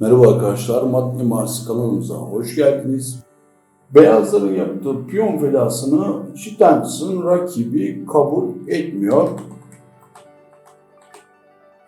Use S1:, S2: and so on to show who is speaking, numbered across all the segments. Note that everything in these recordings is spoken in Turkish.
S1: Merhaba arkadaşlar, Mat Mimarisi kanalımıza hoş geldiniz. Beyazların yaptığı piyon felasını Şitens'in rakibi kabul etmiyor.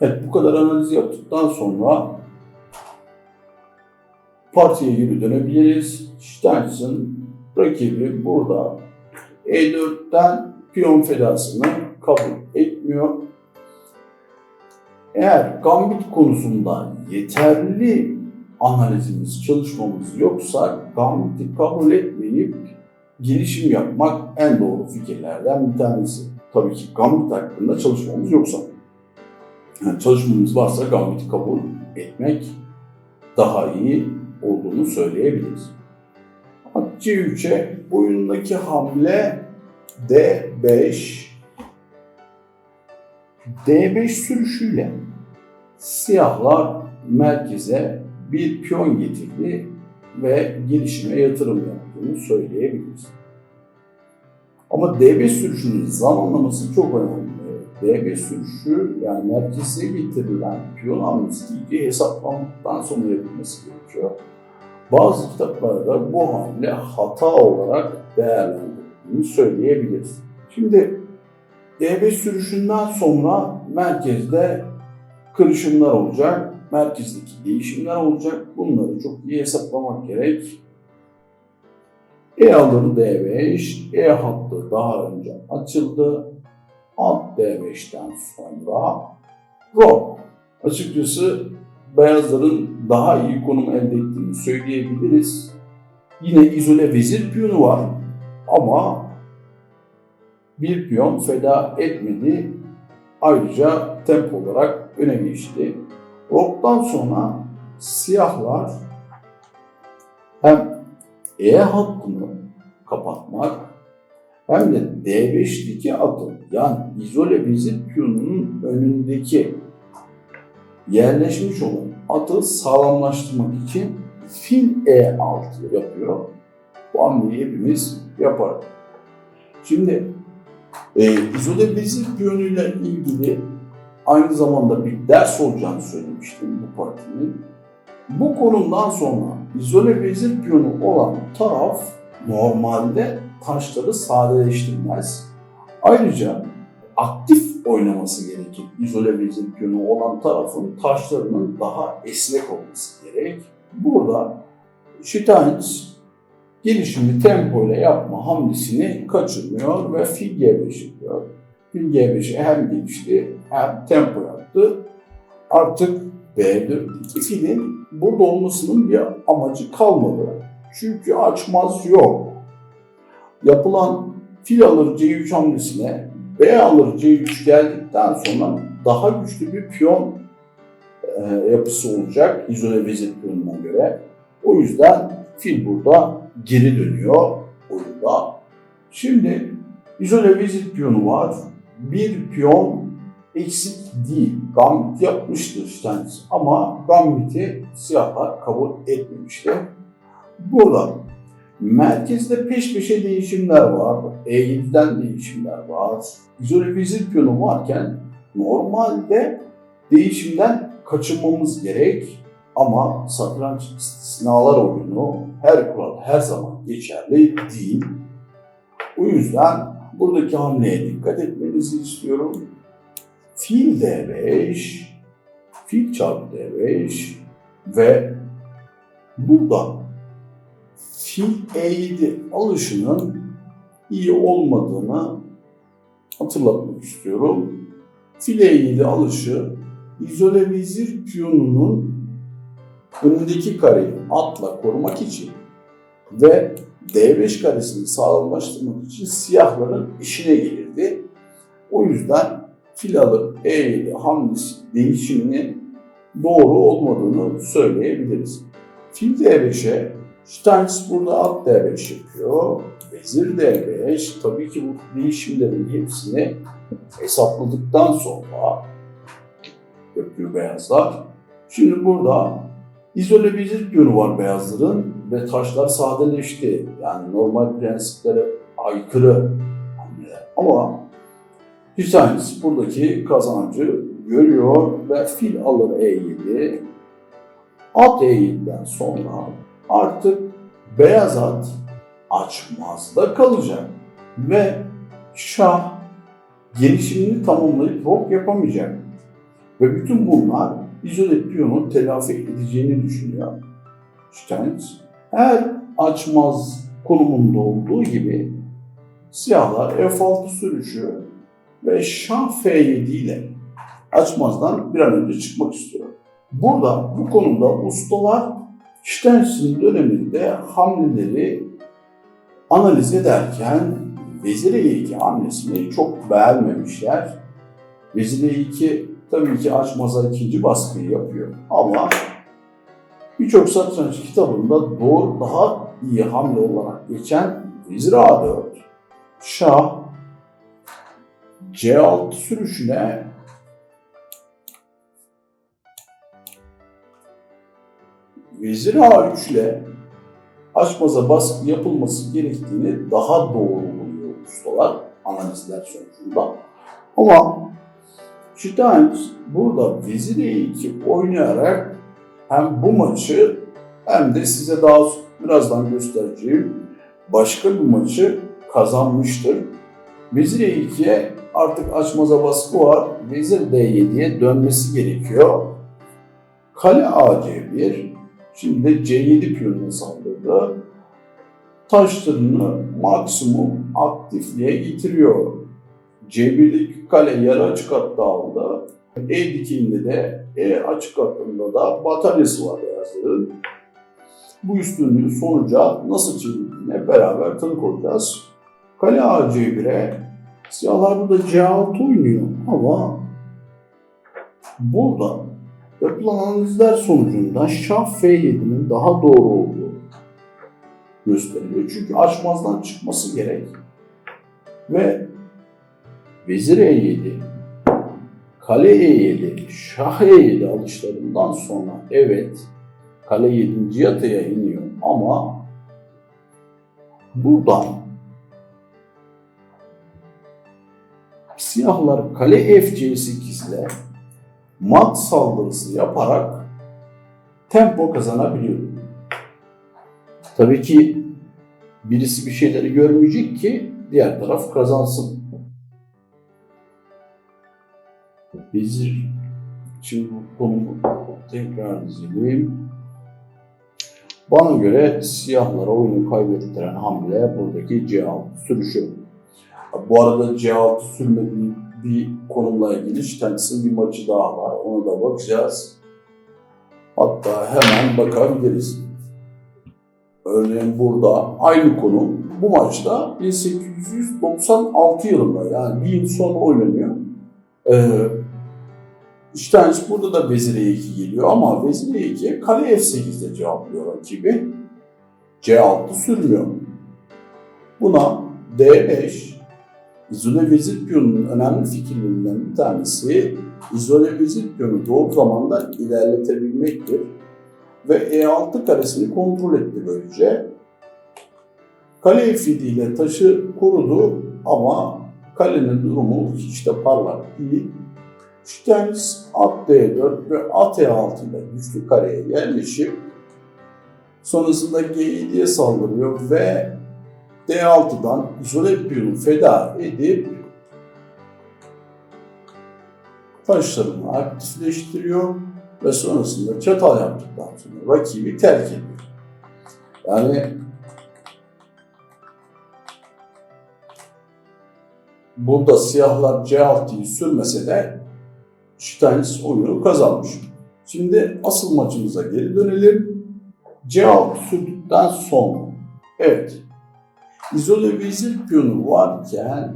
S1: Evet, bu kadar analiz yaptıktan sonra partiye geri dönebiliriz. Şitens'in rakibi burada E4'ten piyon felasını kabul etmiyor. Eğer gambit konusunda yeterli analizimiz, çalışmamız yoksa gambiti kabul etmeyip gelişim yapmak en doğru fikirlerden bir tanesi. Tabii ki gambit hakkında çalışmamız yoksa. Yani çalışmamız varsa gambiti kabul etmek daha iyi olduğunu söyleyebiliriz. C3'e oyundaki hamle D5. D5 sürüşüyle siyahlar merkeze bir piyon getirdi ve gelişime yatırım yaptığını söyleyebiliriz. Ama D5 sürüşünün zamanlaması çok önemli. D5 sürüşü yani merkeze getirilen piyon hamlesi iyice hesaplandıktan sonra yapılması gerekiyor. Bazı kitaplarda bu hamle hata olarak değerlendirildiğini söyleyebiliriz. Şimdi D5 sürüşünden sonra merkezde kırışımlar olacak, merkezdeki değişimler olacak. Bunları çok iyi hesaplamak gerek. E alır D5, E hattı daha önce açıldı. At D5'ten sonra rok. Açıkçası beyazların daha iyi konum elde ettiğini söyleyebiliriz. Yine izole vezir piyonu var ama bir piyon feda etmedi. Ayrıca tempo olarak öne geçti. Rok'tan sonra siyahlar hem E hattını kapatmak hem de D5'teki atı yani izole vezir piyonunun önündeki yerleşmiş olan atı sağlamlaştırmak için fil E6 yapıyor. Bu hamleyi hepimiz yaparız. Şimdi izole vezir piyonuyla ilgili aynı zamanda bir ders olacağını söylemiştim bu partinin. Bu konumdan sonra izole vezir piyonu olan taraf normalde taşları sadeleştirmez. Ayrıca aktif oynaması gerekir. İzole vezir piyonu olan tarafın taşlarının daha esnek olması gerek. Burada Steins gelişimi tempo ile yapma hamlesini kaçırmıyor ve fil G5 yapıyor. Fil G5'e hem gelişti hem tempo yaptı. Artık B4'teki filin burada olmasının bir amacı kalmadı. Çünkü açmaz yok. Yapılan fil alır C3 hamlesine B alır C3 geldikten sonra daha güçlü bir piyon yapısı olacak izole vezir piyonuna göre. O yüzden fil burada geri dönüyor oyunda. Şimdi izole vezir piyonu var. Bir piyon eksik değil. Gambit yapmıştır Steins ama gambiti siyahlar kabul etmemişti. Burada merkezde peş peşe değişimler var. E7'den değişimler var. İzole vezir piyonu varken normalde değişimden kaçınmamız gerek. Ama satranç istisnalar oyunu her kural her zaman geçerli değil. O yüzden buradaki hamleye dikkat etmenizi istiyorum. Fil D5, fil çarpı D5 ve burada fil E7 alışının iyi olmadığını hatırlatmak istiyorum. Fil E7 alışı izole vezir piyonunun önündeki kareyi atla korumak için ve D5 karesini sağlamlaştırmak için siyahların işine gelirdi. O yüzden fil alır E7 hamlesi değişiminin doğru olmadığını söyleyebiliriz. Fil D5'e Steins burada at D5 yapıyor. Vezir D5 tabii ki bu değişimlerin hepsini hesapladıktan sonra yapıyor beyazlar. Şimdi burada izole vezir piyonu var beyazların ve taşlar sadeleşti. Yani normal prensiplere aykırı hamleler. Ama Steins buradaki kazancı görüyor ve fil alır E7. At E7'den sonra artık beyaz at açmazda kalacak ve şah gelişimini tamamlayıp rok yapamayacak. Ve bütün bunlar izole piyonu telafi edeceğini düşünüyor Steins. Her açmaz konumunda olduğu gibi siyahlar F6 sürüşü ve şah F7 ile açmazdan bir an önce çıkmak istiyor. Burada bu konuda ustalar Steins'in döneminde hamleleri analiz ederken Vezir E2 hamlesini çok beğenmemişler. Vezir E2 tabii ki açmaza ikinci baskıyı yapıyor ama birçok satranç kitabında doğru daha iyi hamle olarak geçen Vezir A4, Şah C6 sürüşüne Vezir A3 ile açmaza baskı yapılması gerektiğini daha doğru buluyor ustalar analizler sonucunda. Ama Steins burada Vezir E2 oynayarak hem bu maçı hem de size daha birazdan göstereceğim başka bir maçı kazanmıştır. Vezir E2'ye artık açmaza baskı var. Vezir D7'ye dönmesi gerekiyor. Kale AC1 şimdi C7 piyonuna saldırdı. Taşlarını maksimum aktifliğe getiriyor. C1'deki kale yarı açık hatta aldı. E dikeyinde de E açık hattında da bataryası var beyazların. Bu üstünlüğü sonuca nasıl çevirdiğine beraber tanık olacağız. Kale AC1'e siyahlar burada C6 oynuyor ama burada yapılan analizler sonucunda şah F7'nin daha doğru olduğu gösteriliyor. Çünkü açmazdan çıkması gerek ve Vezir E7, Kale E7, Şah E7 alışlarından sonra evet kale 7. yataya iniyor ama buradan siyahlar kale FC8 ile mat saldırısı yaparak tempo kazanabiliyor. Tabii ki birisi bir şeyleri görmeyecek ki diğer taraf kazansın. Vezir, şimdi bu konumu tekrar izleyelim. Bana göre siyahlara oyunu kaybettiren hamle buradaki C6 sürüşü. Bu arada C6 sürmediği bir konumla ilgili Steins'in bir maçı daha var. Ona da bakacağız. Hatta hemen bakabiliriz. Örneğin burada aynı konum bu maçta 1896 yılında yani bir yıl sonra oynanıyor. Steins burada da Vezir E2 geliyor ama Vezir E2'ye kale F8'de cevaplıyor rakibi. C6 sürmüyor. Buna D5 izole vezir piyonunun önemli fikirlerinden bir tanesi izole vezir piyonu doğru zamanda ilerletebilmektir. Ve E6 karesini kontrol etti böylece. Kale F7 ile taşı korudu ama kalenin durumu hiç de parlak değil. Steins at D4 ve at E6 ile güçlü kareye yerleşip sonrasında G7'ye saldırıyor ve D6'dan izole piyonu feda edip taşlarını aktifleştiriyor ve sonrasında çatal yaptıktan sonra rakibi terk ediyor. Yani burada siyahlar C6'yı sürmese de Steins oyunu kazanmış. Şimdi asıl maçımıza geri dönelim. C6 sürdükten sonra evet izole vezir piyonu varken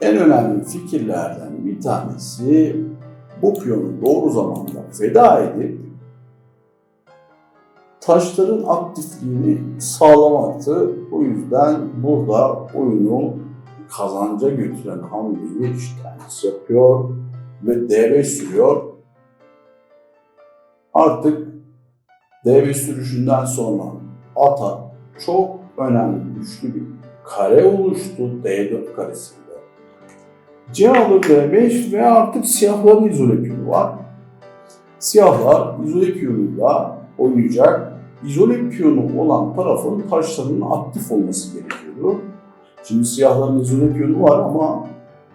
S1: en önemli fikirlerden bir tanesi bu piyonu doğru zamanda feda edip taşların aktifliğini sağlamaktı. O yüzden burada oyunu kazanca götüren hamleyi Steins yapıyor ve D5 sürüyor. Artık D5 sürüşünden sonra ata çok önemli güçlü bir kare oluştu D4 karesinde. C alır D5 ve artık siyahların izole piyonu var. Siyahlar izole piyonuyla oynayacak. İzole piyonu olan tarafın taşlarının aktif olması gerekiyordu. Şimdi siyahların izole piyonu var ama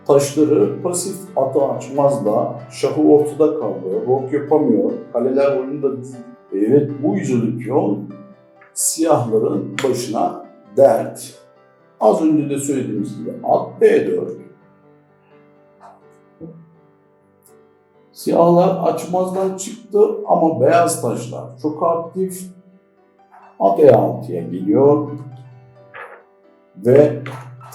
S1: taşları pasif atı açmazla, şahı ortada kaldı, rok yapamıyor, kaleler oyunda değil. Evet, bu izole piyon siyahların başına dert. Az önce de söylediğimiz gibi at B4. Siyahlar açmazdan çıktı ama beyaz taşlar çok aktif. At E6'ya geliyor ve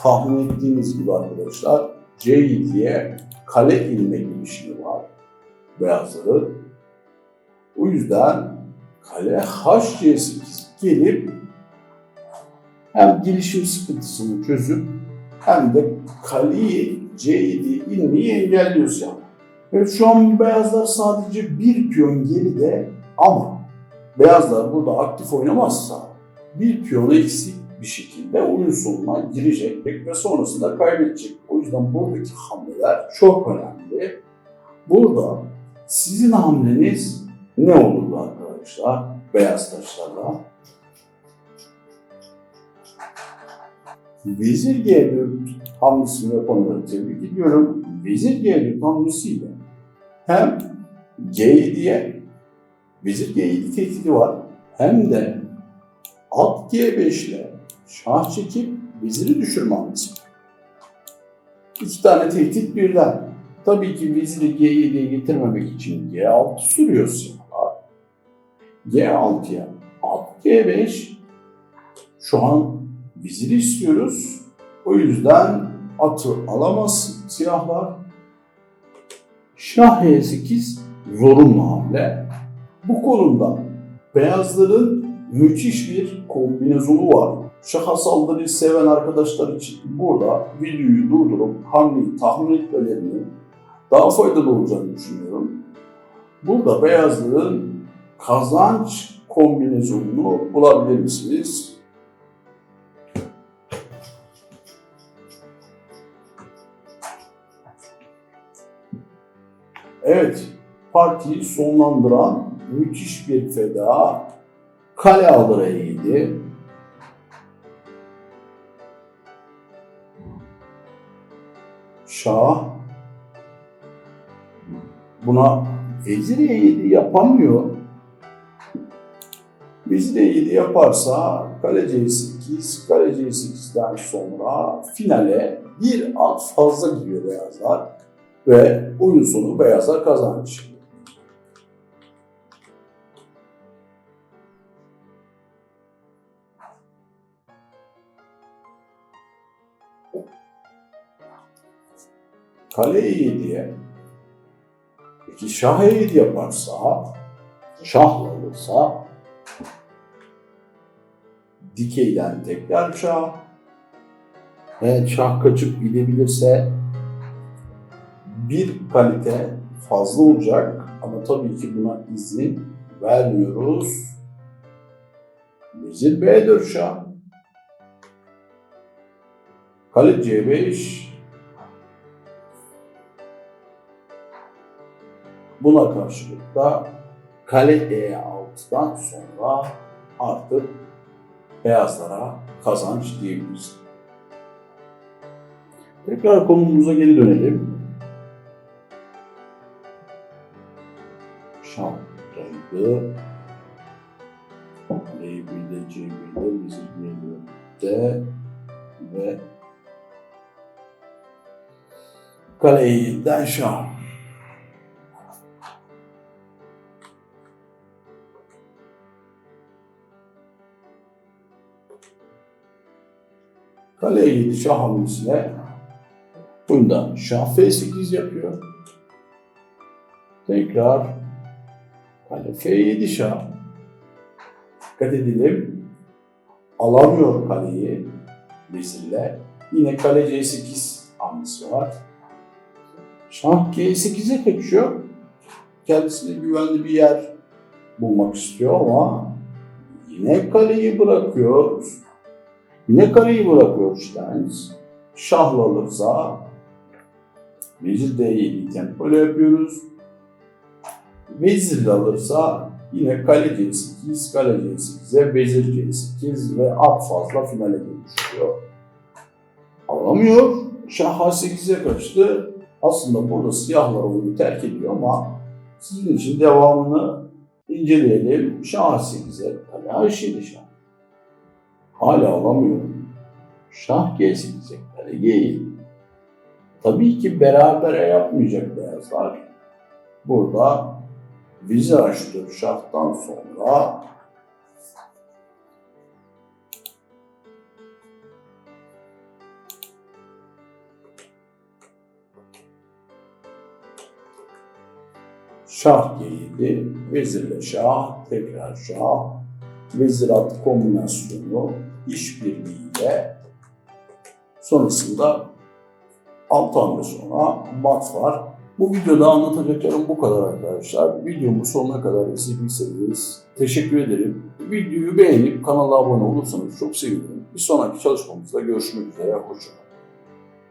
S1: tahmin ettiğiniz gibi arkadaşlar C7'ye kale inme girişimi var beyazların. O yüzden kale HC8 gelip hem gelişim sıkıntısını çözüp hem de kaleyi C7'ye inmeyi engelliyor siyah. Evet, şu an beyazlar sadece bir piyon geride ama beyazlar burada aktif oynamazsa bir piyon eksik bir şekilde oyun sonuna girecek ve sonrasında kaybedecek. O yüzden buradaki hamleler çok önemli. Burada sizin hamleniz ne olurdu arkadaşlar beyaz taşlarla? Vezir G4 hamlesini yapanları tebrik ediyorum. Vezir G4 hamlesiyle hem G7'ye Vezir G7 tehdidi var hem de at G5 ile şah çekip veziri düşürme hamlesi. İki tane tehdit birden. Tabii ki veziri G7'ye getirmemek için G6 sürüyor siyahlar. G6'ya at G5. Şu an veziri istiyoruz. O yüzden atı alamaz siyahlar. Şah H8 zorunlu hamle. Bu konuda beyazların müthiş bir kombinasyonu var. Şaha saldırıyı seven arkadaşlar için burada videoyu durdurup hamleyi tahmin etmelerini daha faydalı olacağını düşünüyorum. Burada beyazların kazanç kombinasyonunu bulabilir misiniz? Evet, partiyi sonlandıran müthiş bir feda. Kale aldı E7. Şah buna vezir E7 yapamıyor. Vezir E7 yaparsa kale C8, kale C8'den sonra finale bir at fazla giriyor beyazlar ve oyun sonu beyazlar kazanmış. Kale E7'ye peki şah E7 yaparsa, şahla alırsa dikeyden tekrar şah. Evet, şah kaçıp gidebilirse bir kalite fazla olacak ama tabii ki buna izin vermiyoruz. Vezir B4 şah. Kale C5. Buna karşılık da kale E6'dan sonra artık beyazlara kazanç diyebiliriz. Tekrar konumuza geri dönelim. Şah döndü. D1'de, C1'de, vezir G4'te ve kale E7'den şah. Kale E7 şah hamlesiyle bunda şah F8 yapıyor. Tekrar kale F7 şah. Dikkat edelim. Alamıyor kaleyi vezirle. Yine kale C8 hamlesi var. Şah G8'e kaçıyor. Kendisine güvenli bir yer bulmak istiyor ama yine kaleyi bırakıyor. Yine kaleyi bırakıyor Steins. Şahla alırsa vezir D7 tempolu yapıyoruz. Vezir de alırsa yine kale C8, kale C8'e vezir C8 ve at fazla finale dönüşüyor. Alamıyor. Şah H8'e kaçtı. Aslında burada siyahlar oyunu terk ediyor ama sizin için devamını inceleyelim. Şah H8'e kale H7 şah. Hala alamıyor. Şah G8'e kale G7. Tabii ki berabere yapmayacak beyazlar. Burada vezir H4 şahtan sonra şah G7, vezirle şah, tekrar şah, vezir at kombinasyonu işbirliğiyle sonrasında 6 hamle sonra mat var. Bu videoda anlatacaklarım bu kadar arkadaşlar. Videomu sonuna kadar izlediyseniz teşekkür ederim. Videoyu beğenip kanala abone olursanız çok sevinirim. Bir sonraki çalışmamızda görüşmek üzere. Hoşçakalın.